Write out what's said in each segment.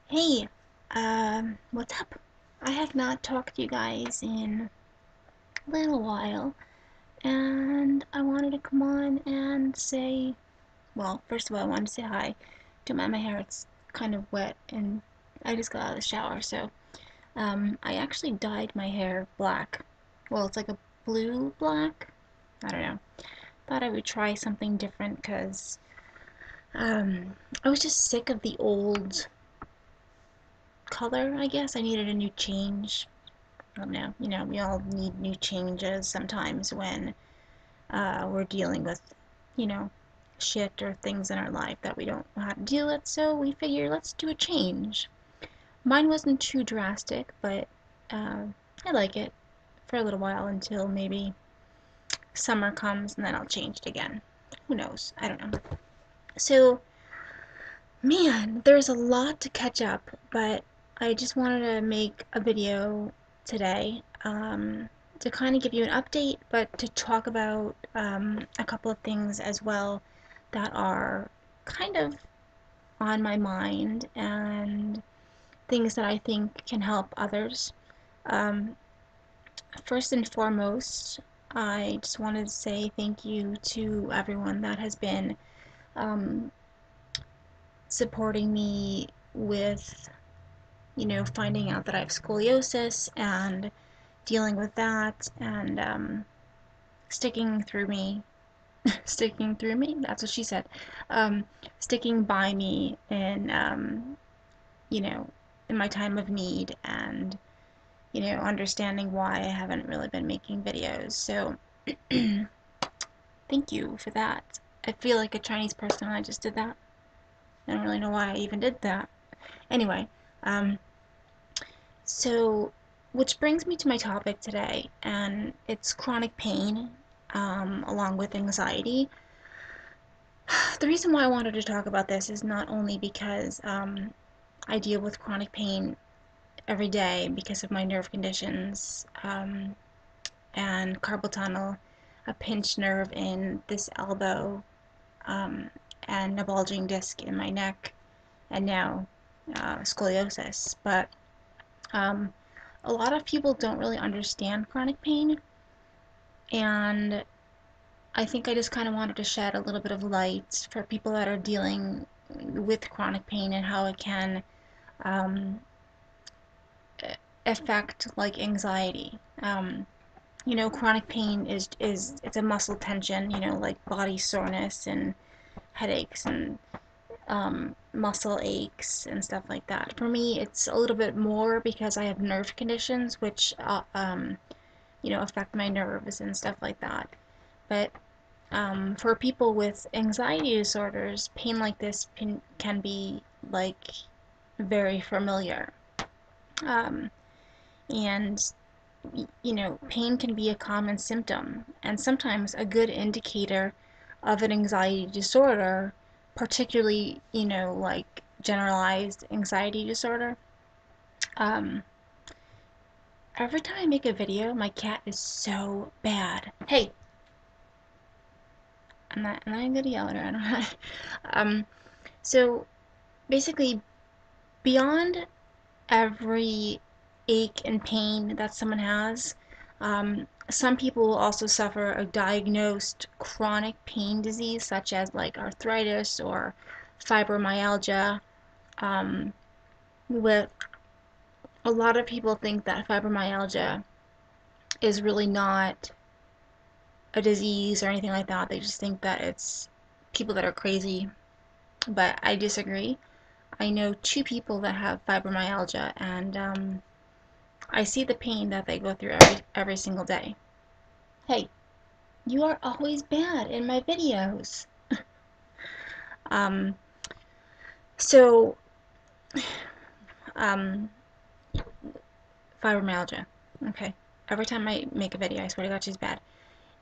Hey, what's up? I have not talked to you guys in a little while, and I wanted to come on and say, well, first of all, I wanted to say hi. Don't mind my hair, it's kind of wet, and I just got out of the shower, so, I actually dyed my hair black. Well, it's like a blue black. I don't know. Thought I would try something different, because, I was just sick of the old color, I guess. I needed a new change. I don't know. We all need new changes sometimes when we're dealing with, you know, shit or things in our life that we don't know how to deal with. So we figure let's do a change. Mine wasn't too drastic, but uh, I like it for a little while until maybe summer comes and then I'll change it again. Who knows? I don't know. So, man, there's a lot to catch up, but I just wanted to make a video today to kind of give you an update, but to talk about a couple of things as well that are kind of on my mind and things that I think can help others. Um, First and foremost, I just wanted to say thank you to everyone that has been um, supporting me with finding out that I have scoliosis and dealing with that and sticking through me, sticking through me, that's what she said, um, sticking by me you know, in my time of need and, understanding why I haven't really been making videos. So, thank you for that. I feel like a Chinese person when I just did that. I don't really know why I even did that. Anyway, um, So, which brings me to my topic today, and it's chronic pain, along with anxiety. The reason why I wanted to talk about this is not only because I deal with chronic pain every day because of my nerve conditions, and carpal tunnel, a pinched nerve in this elbow, um, and a bulging disc in my neck, and now scoliosis. But um, a lot of people don't really understand chronic pain, and I think I just kind of wanted to shed a little bit of light for people that are dealing with chronic pain and how it can um, affect like anxiety. Chronic pain is it's a muscle tension, like body soreness and headaches and muscle aches and stuff like that. For me, it's a little bit more because I have nerve conditions which affect my nerves and stuff like that. But for people with anxiety disorders, pain like this can be like very familiar. Um, and pain can be a common symptom and sometimes a good indicator of an anxiety disorder, particularly, like generalized anxiety disorder. Um, every time I make a video, my cat is so bad. Hey, I'm not gonna yell at her. I don't know. um, so basically, beyond every ache and pain that someone has, some people will also suffer a diagnosed chronic pain disease such as like arthritis or fibromyalgia. Um, with a lot of people think that fibromyalgia is really not a disease or anything like that. They just think that it's people that are crazy, but I disagree. I know two people that have fibromyalgia, and I see the pain that they go through every single day. Hey, you are always bad in my videos. Um, so, um, fibromyalgia. Okay. Every time I make a video, I swear to God, she's bad.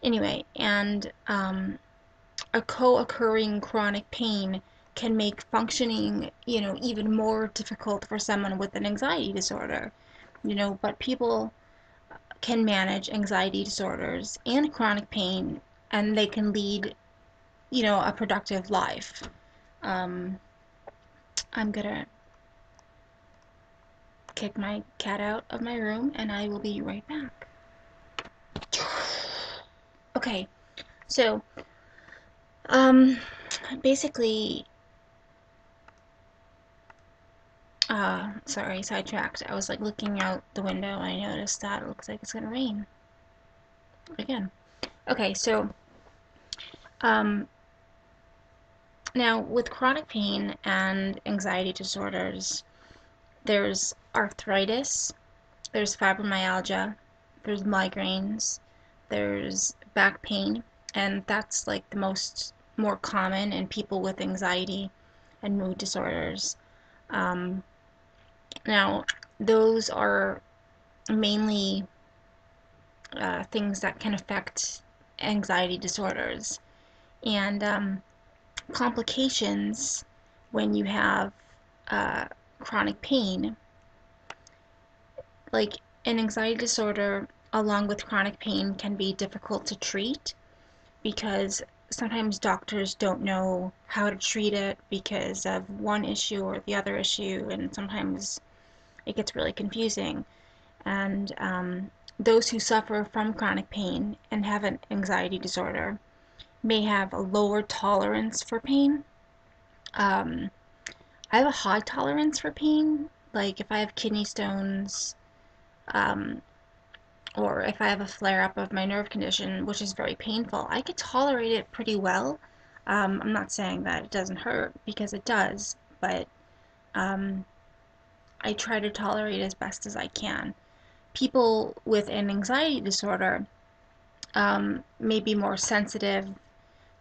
Anyway, and a co-occurring chronic pain can make functioning, even more difficult for someone with an anxiety disorder. But people can manage anxiety disorders and chronic pain, and they can lead, a productive life. Um, I'm gonna kick my cat out of my room, and I will be right back. Okay, so, um, basically, sorry, sidetracked. I was like looking out the window and I noticed that it looks like it's gonna rain again. Okay, so, um, now with chronic pain and anxiety disorders, there's arthritis, there's fibromyalgia, there's migraines, there's back pain, and that's like the more common in people with anxiety and mood disorders. Um, Now, those are mainly things that can affect anxiety disorders. And complications when you have uh, chronic pain, like an anxiety disorder along with chronic pain, can be difficult to treat because sometimes doctors don't know how to treat it because of one issue or the other issue, and sometimes it gets really confusing. And those who suffer from chronic pain and have an anxiety disorder may have a lower tolerance for pain. Um, I have a high tolerance for pain. Like if I have kidney stones, um, or if I have a flare up of my nerve condition, which is very painful, I could tolerate it pretty well. I'm not saying that it doesn't hurt because it does, but um, I try to tolerate it as best as I can. People with an anxiety disorder may be more sensitive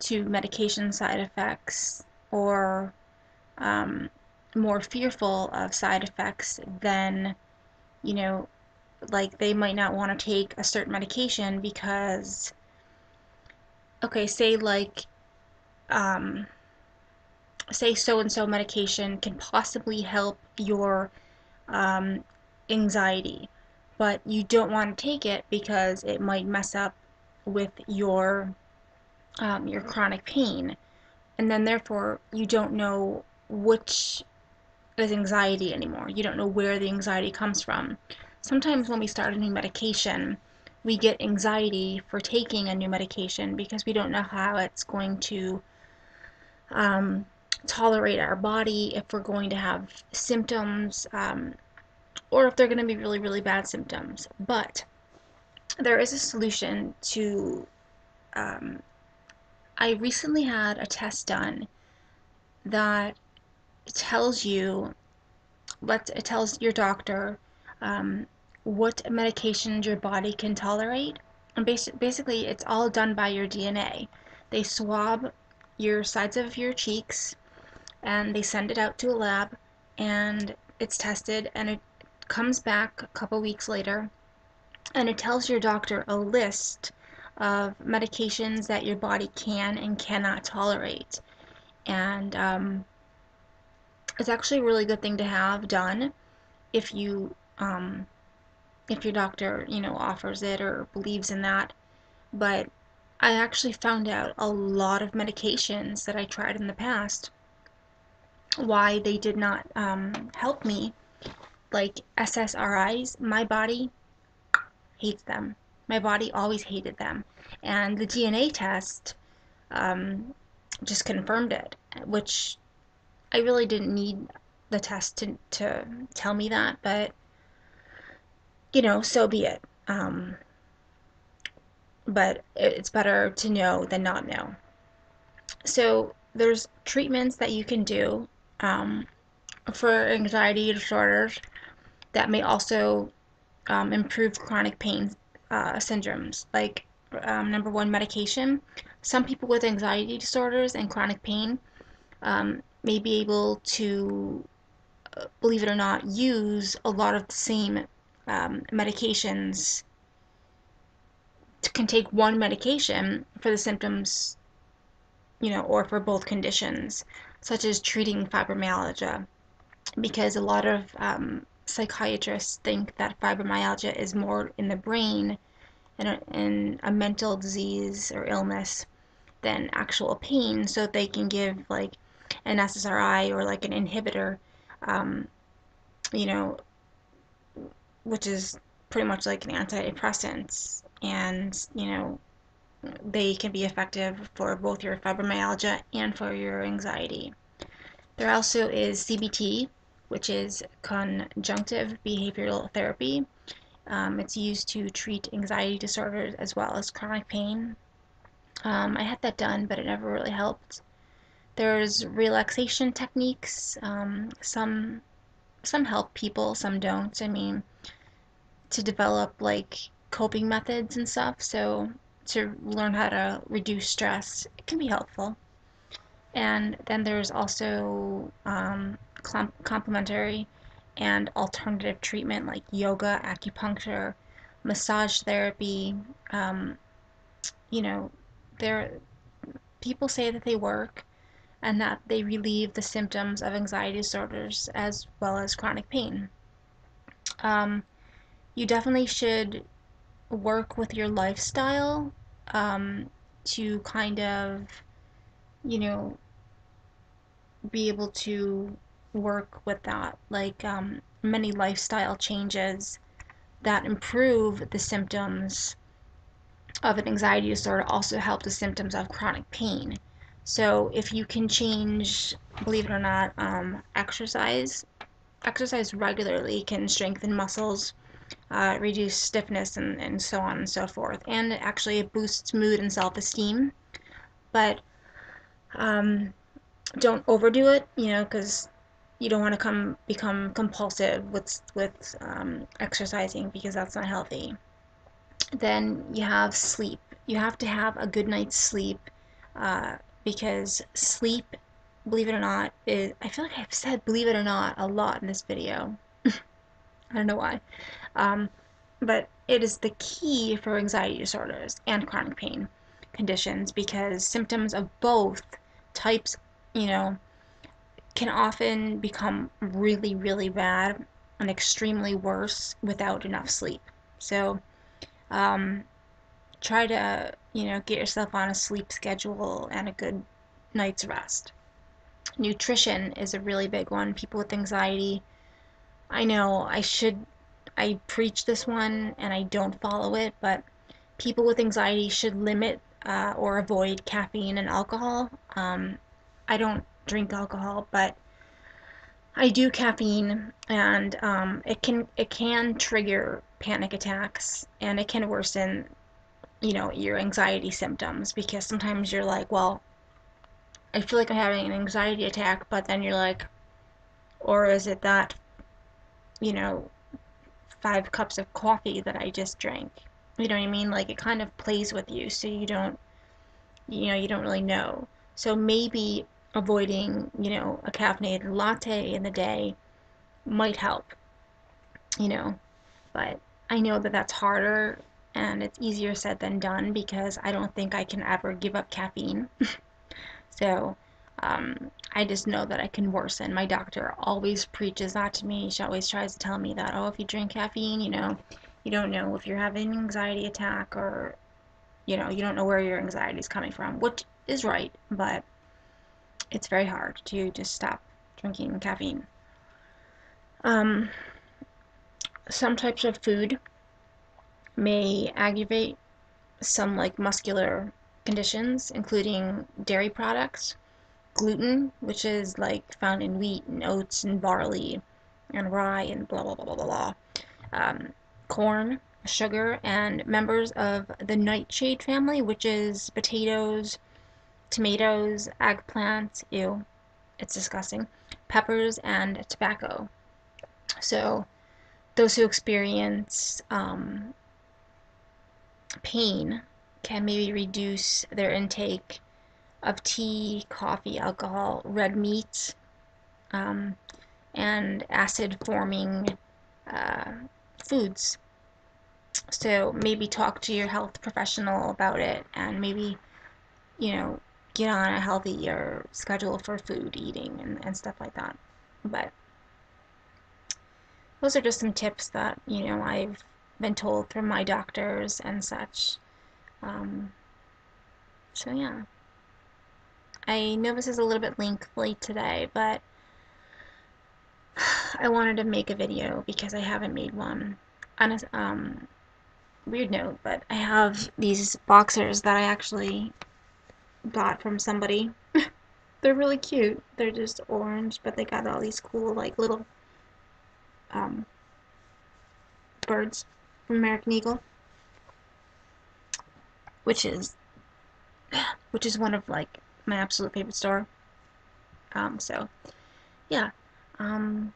to medication side effects or um, more fearful of side effects than, you know, like they might not want to take a certain medication because, okay, um, say so and so medication can possibly help your um, anxiety, but you don't want to take it because it might mess up with your chronic pain, and then therefore you don't know which is anxiety anymore. You don't know where the anxiety comes from. Sometimes when we start a new medication, we get anxiety for taking a new medication because we don't know how it's going to um, tolerate our body, if we're going to have symptoms, or if they're going to be really, really bad symptoms. But there is a solution to. I recently had a test done that tells you, it tells your doctor um, what medications your body can tolerate. And basically, it's all done by your DNA. They swab your sides of your cheeks and they send it out to a lab and it's tested and it comes back a couple weeks later and it tells your doctor a list of medications that your body can and cannot tolerate. And it's actually a really good thing to have done if you if your doctor, offers it or believes in that. But I actually found out a lot of medications that I tried in the past why they did not help me, like SSRIs. My body hates them. My body always hated them, and the DNA test um, just confirmed it, which I really didn't need the test to tell me that, but so be it. But it's better to know than not know. So there's treatments that you can do um, for anxiety disorders that may also improve chronic pain syndromes. Like number one, medication. Some people with anxiety disorders and chronic pain may be able to, believe it or not, use a lot of the same medications, can take one medication for the symptoms, or for both conditions, such as treating fibromyalgia, because a lot of psychiatrists think that fibromyalgia is more in the brain and a mental disease or illness than actual pain, so they can give like an SSRI or like an inhibitor, um, you know, which is pretty much like an antidepressant, and they can be effective for both your fibromyalgia and for your anxiety. There also is CBT, which is conjunctive behavioral therapy. It's used to treat anxiety disorders as well as chronic pain. I had that done, but it never really helped. There's relaxation techniques. Some help people, some don't. I mean, to develop like coping methods and stuff. So to learn how to reduce stress, it can be helpful. And then there's also complementary and alternative treatment like yoga, acupuncture, massage therapy. Um, you know, there people say that they work and that they relieve the symptoms of anxiety disorders as well as chronic pain. Um, you definitely should work with your lifestyle to kind of, you know, be able to work with that. Like many lifestyle changes that improve the symptoms of an anxiety disorder also help the symptoms of chronic pain. So if you can change, believe it or not, exercise regularly can strengthen muscles, reduce stiffness, and so on and so forth. And actually, it boosts mood and self-esteem. But um, don't overdo it, because you don't want to become compulsive with exercising because that's not healthy. Then you have sleep. You have to have a good night's sleep uh, because sleep, believe it or not, is, I feel like I've said believe it or not a lot in this video. I don't know why. Um, but it is the key for anxiety disorders and chronic pain conditions because symptoms of both types, you know, can often become really, really bad and extremely worse without enough sleep. So, um, try to, get yourself on a sleep schedule and a good night's rest. Nutrition is a really big one. People with anxiety, I know I preach this one and I don't follow it, but people with anxiety should limit or avoid caffeine and alcohol. I don't drink alcohol, but I do caffeine, and it can trigger panic attacks, and it can worsen, your anxiety symptoms because sometimes you're like, well, I feel like I'm having an anxiety attack, but then you're like, or is it that, you know, 5 cups of coffee that I just drank? You know what I mean? Like it kind of plays with you, so you don't really know. So maybe avoiding, a caffeinated latte in the day might help, you know, but I know that that's harder and it's easier said than done because I don't think I can ever give up caffeine. So I just know that I can worsen. My doctor always preaches that to me. She always tries to tell me that, oh, if you drink caffeine, you don't know if you're having an anxiety attack or, you don't know where your anxiety is coming from, which is right, but it's very hard to just stop drinking caffeine. Um, some types of food may aggravate some like muscular conditions, including dairy products, gluten, which is like found in wheat and oats and barley and rye and blah blah blah blah blah blah. Corn, sugar, and members of the nightshade family, which is potatoes, tomatoes, eggplants, ew, it's disgusting, peppers, and tobacco. So those who experience pain can maybe reduce their intake of tea, coffee, alcohol, red meat, um, and acid forming uh, foods. So maybe talk to your health professional about it and maybe, you know, get on a healthier schedule for food eating and stuff like that. But those are just some tips that, I've been told from my doctors and such. Um, so yeah. I know this is a little bit lengthy today, but I wanted to make a video because I haven't made one. on a weird note, but I have these boxers that I actually got from somebody. They're really cute. They're just orange, but they got all these cool like little um, birds from American Eagle, which is one of like my absolute favorite store. So yeah. Um,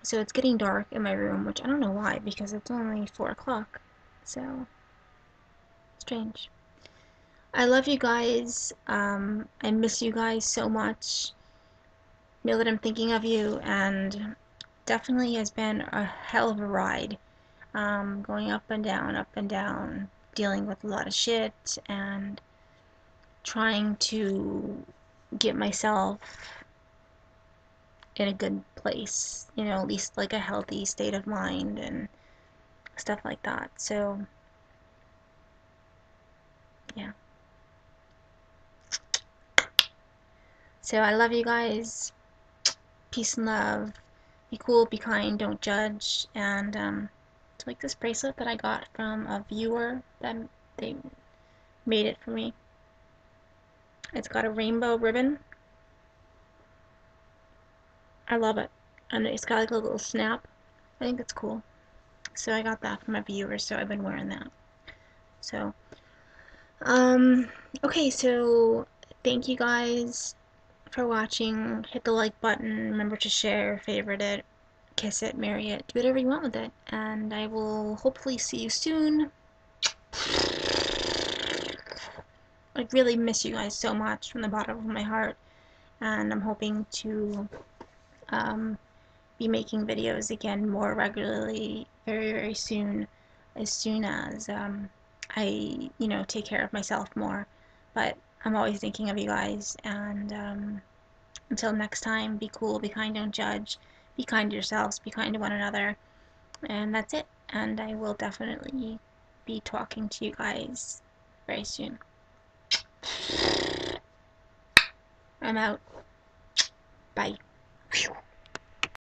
so it's getting dark in my room, which I don't know why because it's only 4 o'clock. So strange. I love you guys. I miss you guys so much. Know that I'm thinking of you, and definitely has been a hell of a ride. Going up and down, dealing with a lot of shit, and trying to get myself in a good place, you know, at least like a healthy state of mind and stuff like that. So, yeah. So, I love you guys. Peace and love. Be cool, be kind, don't judge. And, it's like this bracelet that I got from a viewer that they made it for me. It's got a rainbow ribbon. I love it. And it's got like a little snap. I think it's cool. So I got that from a viewer, so I've been wearing that. So, um, okay, so thank you guys for watching. Hit the like button. Remember to share, favorite it, kiss it, marry it, do whatever you want with it. And I will hopefully see you soon. I really miss you guys so much from the bottom of my heart. And I'm hoping to um, be making videos again more regularly very, very soon, as soon as I, you know, take care of myself more. But I'm always thinking of you guys, and until next time, be cool, be kind, don't judge, be kind to yourselves, be kind to one another, and that's it. And I will definitely be talking to you guys very soon. I'm out. Bye.